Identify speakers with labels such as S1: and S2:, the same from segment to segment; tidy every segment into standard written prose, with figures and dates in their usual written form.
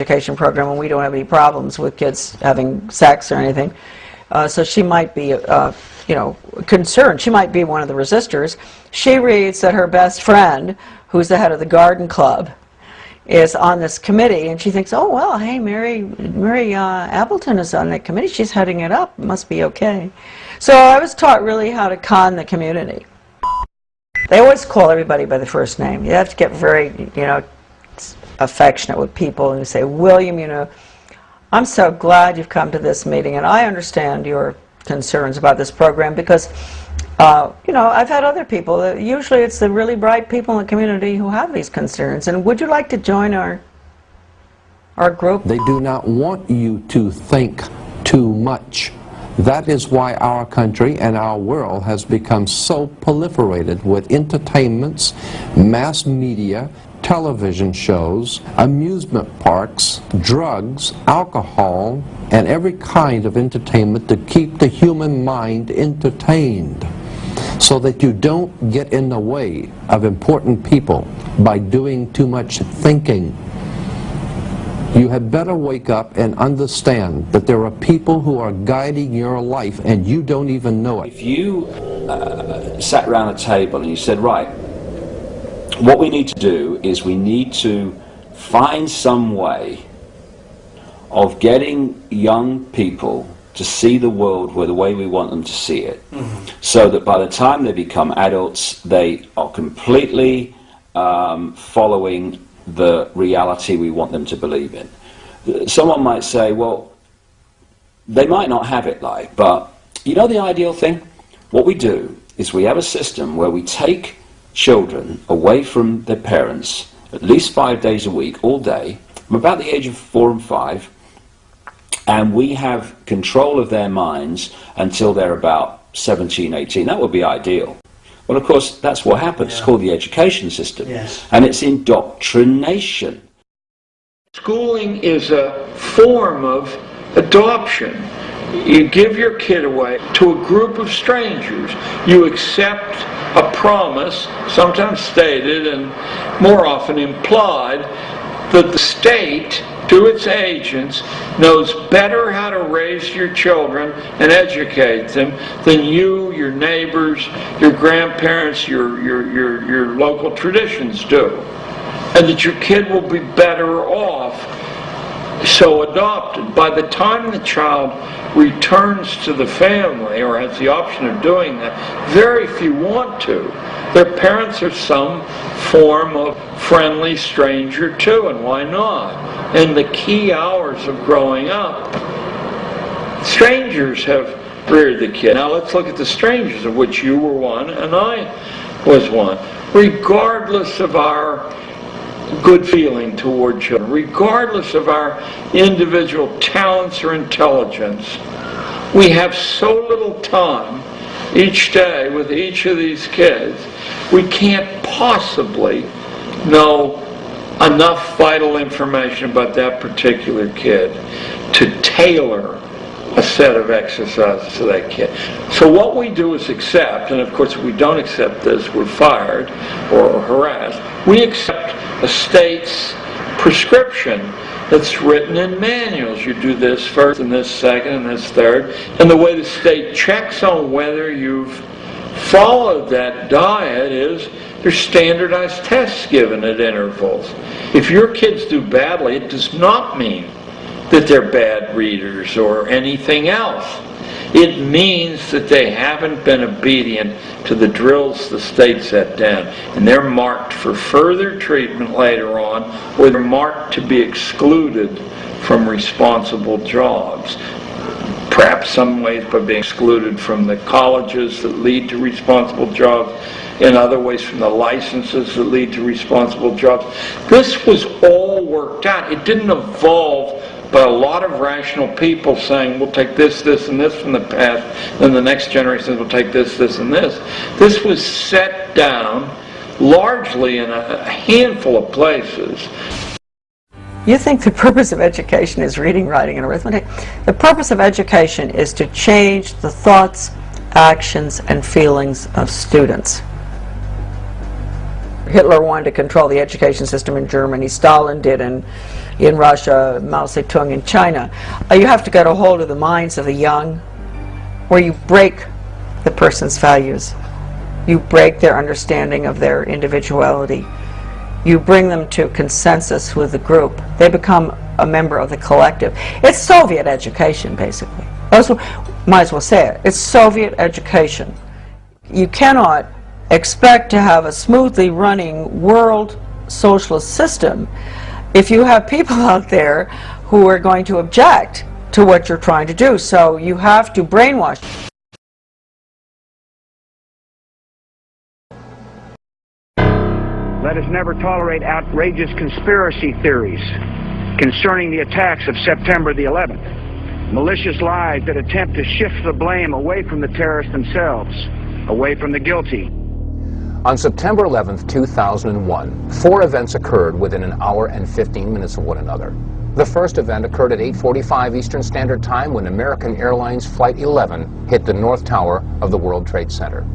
S1: education program, and we don't have any problems with kids having sex or anything. So she might be, you know, concerned. She might be one of the resistors. She reads that her best friend, who's the head of the garden club, is on this committee, and she thinks, oh, well, hey, Mary Appleton is on that committee. She's heading it up. It must be okay. So I was taught really how to con the community. They always call everybody by the first name. You have to get very, you know, affectionate with people and say, William, you know, I'm so glad you've come to this meeting, and I understand your concerns about this program because, you know, I've had other people, usually it's the really bright people in the community who have these concerns, and would you like to join our group?
S2: They do not want you to think too much. That is why our country and our world has become so proliferated with entertainments, mass media, television shows, amusement parks, drugs, alcohol, and every kind of entertainment to keep the human mind entertained so that you don't get in the way of important people by doing too much thinking. You had better wake up and understand that there are people who are guiding your life and you don't even know it.
S3: If you sat around a table and you said, right, what we need to do is we need to find some way of getting young people to see the world the way we want them to see it, so that by the time they become adults, they are completely following the reality we want them to believe in. Someone might say, well, they might not have it like, but you know the ideal thing? What we do is we have a system where we take children away from their parents at least 5 days a week, all day, from about the age of 4 and 5, and we have control of their minds until they're about 17, 18. That would be ideal. Well, of course, that's what happens. It's called the education system.
S4: Yes.
S3: And it's indoctrination.
S4: Schooling is a form of adoption. You give your kid away to a group of strangers. You accept a promise, sometimes stated and more often implied, that the state, to its agents, knows better how to raise your children and educate them than you, your neighbors, your grandparents, your local traditions do. And that your kid will be better off so adopted. By the time the child returns to the family, or has the option of doing that, very few want to. Their parents are some form of friendly stranger too, and why not? In the key hours of growing up, strangers have reared the kid. Now let's look at the strangers, of which you were one and I was one. Regardless of our good feeling toward children, regardless of our individual talents or intelligence, we have so little time each day with each of these kids, we can't possibly know enough vital information about that particular kid to tailor a set of exercises to that kid. So what we do is accept, and of course if we don't accept this, we're fired or harassed. We accept a state's prescription that's written in manuals. You do this first and this second and this third, and the way the state checks on whether you've followed that diet is there's standardized tests given at intervals. If your kids do badly, it does not mean that they're bad readers or anything else. It means that they haven't been obedient to the drills the state set down, and they're marked for further treatment later on, or they're marked to be excluded from responsible jobs. Perhaps some ways by being excluded from the colleges that lead to responsible jobs, in other ways from the licenses that lead to responsible jobs. This was all worked out. It didn't evolve by a lot of rational people saying, we'll take this, this, and this from the past, then the next generation will take this, this, and this. This was set down largely in a handful of places.
S1: You think the purpose of education is reading, writing, and arithmetic? The purpose of education is to change the thoughts, actions, and feelings of students. Hitler wanted to control the education system in Germany. Stalin did in in Russia, Mao Zedong in China. You have to get a hold of the minds of the young, where you break the person's values. You break their understanding of their individuality. You bring them to consensus with the group. They become a member of the collective. It's Soviet education, basically. Also, might as well say it. It's Soviet education. You cannot expect to have a smoothly running world socialist system if you have people out there who are going to object to what you're trying to do. So you have to brainwash.
S5: Let us never tolerate outrageous conspiracy theories concerning the attacks of September the 11th. Malicious lies that attempt to shift the blame away from the terrorists themselves, away from the guilty.
S6: On September 11th, 2001, 4 events occurred within an hour and 15 minutes of one another. The first event occurred at 8:45 Eastern Standard Time when American Airlines Flight 11 hit the North Tower of the World Trade Center.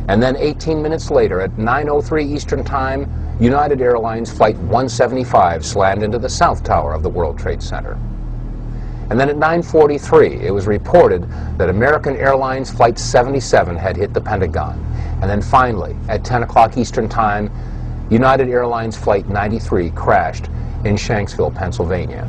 S6: And then 18 minutes later, at 9:03 Eastern Time, United Airlines Flight 175 slammed into the South Tower of the World Trade Center. And then at 9:43, it was reported that American Airlines Flight 77 had hit the Pentagon. And then finally, at 10 o'clock Eastern Time, United Airlines Flight 93 crashed in Shanksville, Pennsylvania.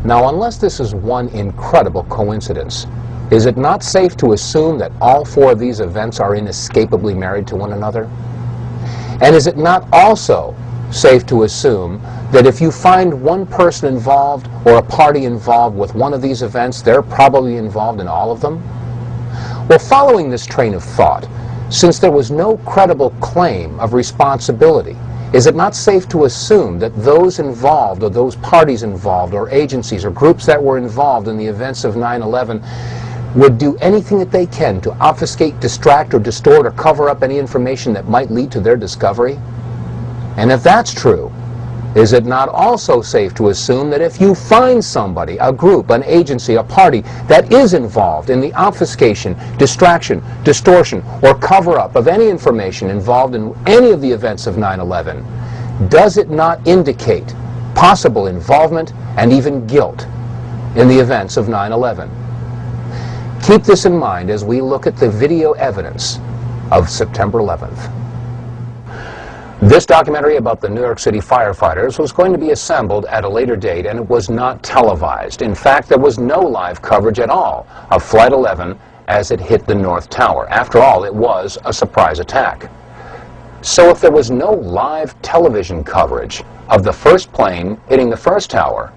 S6: Now, unless this is one incredible coincidence, is it not safe to assume that all 4 of these events are inescapably married to one another? And is it not also safe to assume that if you find one person involved or a party involved with one of these events, they're probably involved in all of them? Well, following this train of thought, since there was no credible claim of responsibility, is it not safe to assume that those involved, or those parties involved, or agencies, or groups that were involved in the events of 9/11 would do anything that they can to obfuscate, distract, or distort, or cover up any information that might lead to their discovery? And if that's true, is it not also safe to assume that if you find somebody, a group, an agency, a party that is involved in the obfuscation, distraction, distortion, or cover-up of any information involved in any of the events of 9/11, does it not indicate possible involvement and even guilt in the events of 9/11? Keep this in mind as we look at the video evidence of September 11th. This documentary about the New York City firefighters was going to be assembled at a later date, and it was not televised. In fact, there was no live coverage at all of Flight 11 as it hit the North Tower. After all, it was a surprise attack. So if there was no live television coverage of the first plane hitting the first tower,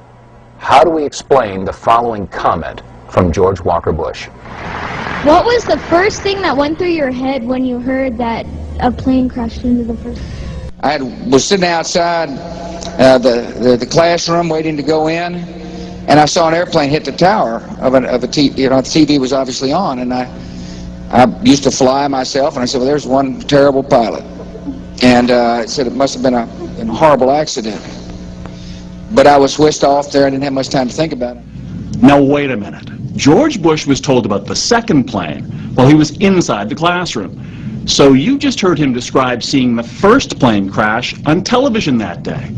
S6: how do we explain the following comment from George Walker Bush?
S7: What was the first thing that went through your head when you heard that a plane crashed into the first?
S8: I was sitting outside the classroom waiting to go in, and I saw an airplane hit the tower of a TV. You know, the TV was obviously on, and I used to fly myself, and I said, well, there's one terrible pilot. And I said it must have been a horrible accident. But I was whisked off there. I didn't have much time to think about it.
S9: Now, wait a minute. George Bush was told about the second plane while he was inside the classroom. So you just heard him describe seeing the first plane crash on television that day.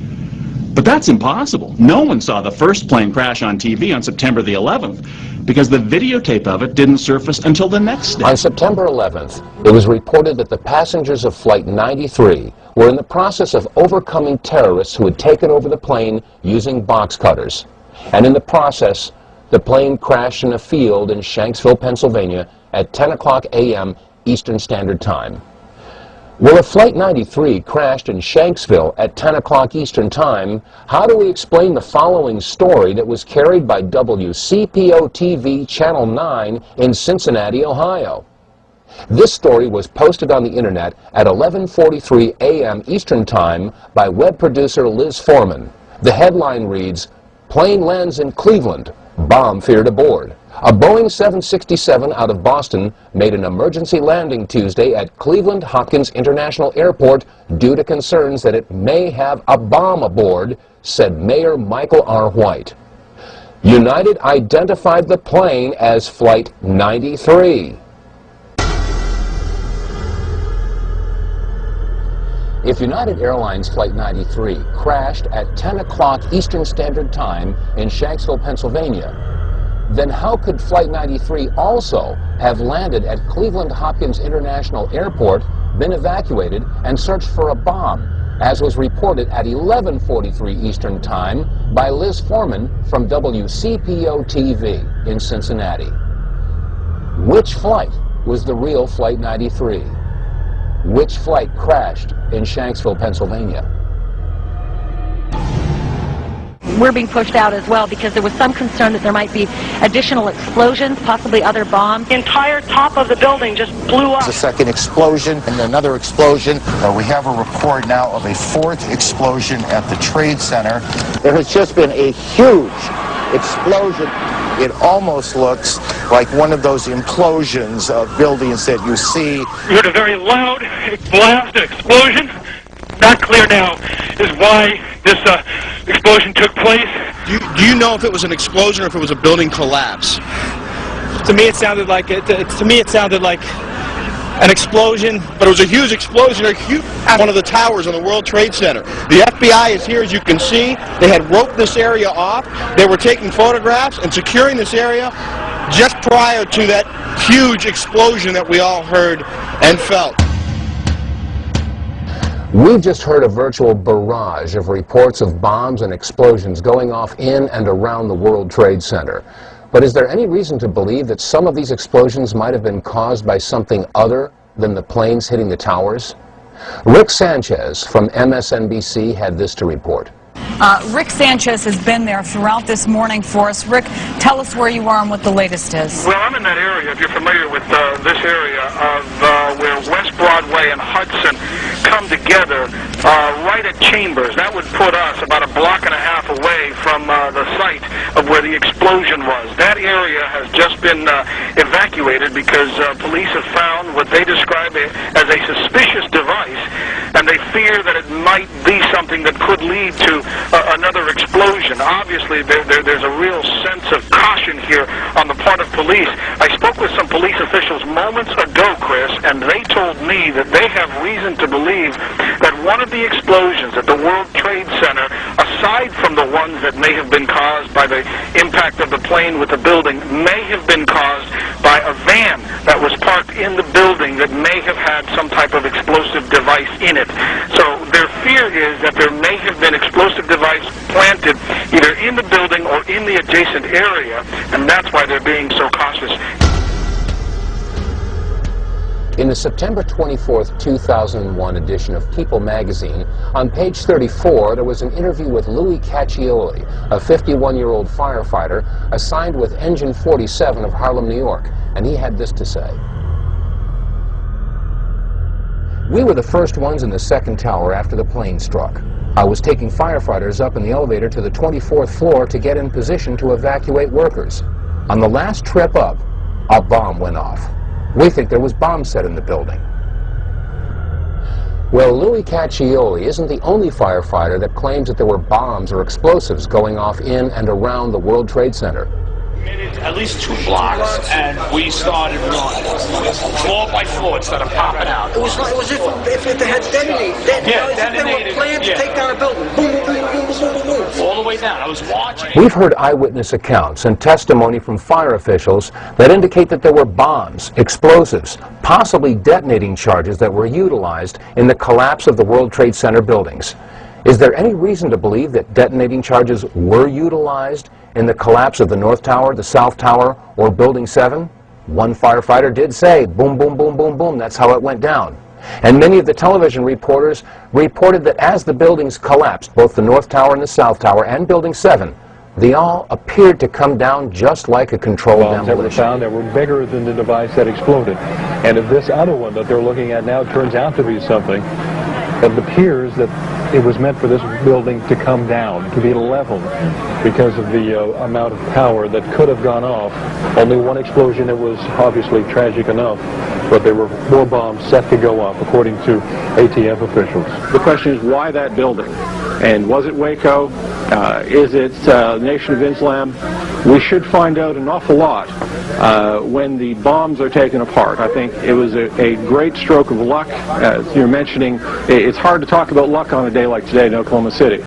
S9: But that's impossible. No one saw the first plane crash on TV on September the 11th because the videotape of it didn't surface until the next day.
S6: On September 11th, it was reported that the passengers of Flight 93 were in the process of overcoming terrorists who had taken over the plane using box cutters. And in the process, the plane crashed in a field in Shanksville, Pennsylvania at 10 o'clock a.m. Eastern Standard Time. Well, if Flight 93 crashed in Shanksville at 10 o'clock Eastern Time, how do we explain the following story that was carried by WCPO-TV Channel 9 in Cincinnati, Ohio? This story was posted on the internet at 11:43 a.m. Eastern Time by web producer Liz Foreman. The headline reads, "Plane lands in Cleveland, bomb feared aboard." A Boeing 767 out of Boston made an emergency landing Tuesday at Cleveland Hopkins International Airport due to concerns that it may have a bomb aboard, said Mayor Michael R. White. United identified the plane as Flight 93. If United Airlines Flight 93 crashed at 10 o'clock Eastern Standard Time in Shanksville, Pennsylvania, then how could Flight 93 also have landed at Cleveland Hopkins International Airport, been evacuated, and searched for a bomb, as was reported at 11:43 Eastern Time by Liz Foreman from WCPO-TV in Cincinnati? Which flight was the real Flight 93? Which flight crashed in Shanksville, Pennsylvania?
S10: We're being pushed out as well because there was some concern that there might be additional explosions, possibly other bombs.
S11: The entire top of the building just blew up.
S12: The second explosion and another explosion. We have a report now of a fourth explosion at the Trade Center. There has just been a huge explosion. It almost looks like one of those implosions of buildings that you see.
S11: We heard a very loud blast, an explosion. Not clear now is why this explosion took place.
S13: Do you know if it was an explosion or if it was a building collapse?
S14: To me, it sounded like an explosion,
S13: but it was a huge explosion at one of the towers on the World Trade Center. The FBI is here, as you can see. They had roped this area off. They were taking photographs and securing this area just prior to that huge explosion that we all heard and felt.
S6: We've just heard a virtual barrage of reports of bombs and explosions going off in and around the World Trade Center. But is there any reason to believe that some of these explosions might have been caused by something other than the planes hitting the towers? Rick Sanchez from MSNBC had this to report.
S15: Rick Sanchez has been there throughout this morning for us. Rick, tell us where you are and what the latest is.
S11: Well, I'm in that area, if you're familiar with this area of where West Broadway and Hudson come together, right at Chambers. That would put us about a block and a half away from the site of where the explosion was. That area has just been evacuated because police have found what they describe as a suspicious device, and they fear that it might be something that could lead to another explosion. Obviously, there's a real sense of caution here on the part of police. I spoke with some police officials moments ago, Chris, and they told me that they have reason to believe that one of the explosions at the World Trade Center, aside from the ones that may have been caused by the impact of the plane with the building, may have been caused by a van that was parked in the building that may have had some type of explosive device in it. So their fear is that there may have been explosive device planted either in the building or in the adjacent area, and that's why they're being so cautious.
S6: In the September 24th, 2001 edition of People magazine, on page 34, there was an interview with Louis Caccioli, a 51-year-old firefighter assigned with Engine 47 of Harlem, New York, and he had this to say. We were the first ones in the second tower after the plane struck. I was taking firefighters up in the elevator to the 24th floor to get in position to evacuate workers. On the last trip up, a bomb went off. We think there was bombs set in the building. Well, Louis Caccioli isn't the only firefighter that claims that there were bombs or explosives going off in and around the World Trade Center.
S16: At least 2 blocks, and we started running. Floor by floor, it started popping out.
S17: It was if it had detonated. They were planned to take down a building. Boom, boom, boom, boom, boom, boom, boom.
S16: All the way down. I was watching.
S6: We've heard eyewitness accounts and testimony from fire officials that indicate that there were bombs, explosives, possibly detonating charges that were utilized in the collapse of the World Trade Center buildings. Is there any reason to believe that detonating charges were utilized in the collapse of the North Tower, the South Tower, or Building 7? One firefighter did say, boom, boom, boom, boom, boom, that's how it went down. And many of the television reporters reported that as the buildings collapsed, both the North Tower and the South Tower and Building 7, they all appeared to come down just like a controlled demolition.
S18: That were found that were bigger than the device that exploded. And if this other one that they're looking at now turns out to be something, it appears that it was meant for this building to come down, to be leveled, because of the amount of power that could have gone off. Only one explosion that was obviously tragic enough, but there were 4 bombs set to go off, according to ATF officials.
S19: The question is, why that building? And was it Waco? Is it Nation of Islam?
S18: we should find out an awful lot when the bombs are taken apart. I think it was a great stroke of luck. As you're mentioning, it's hard to talk about luck on a day like today in Oklahoma City.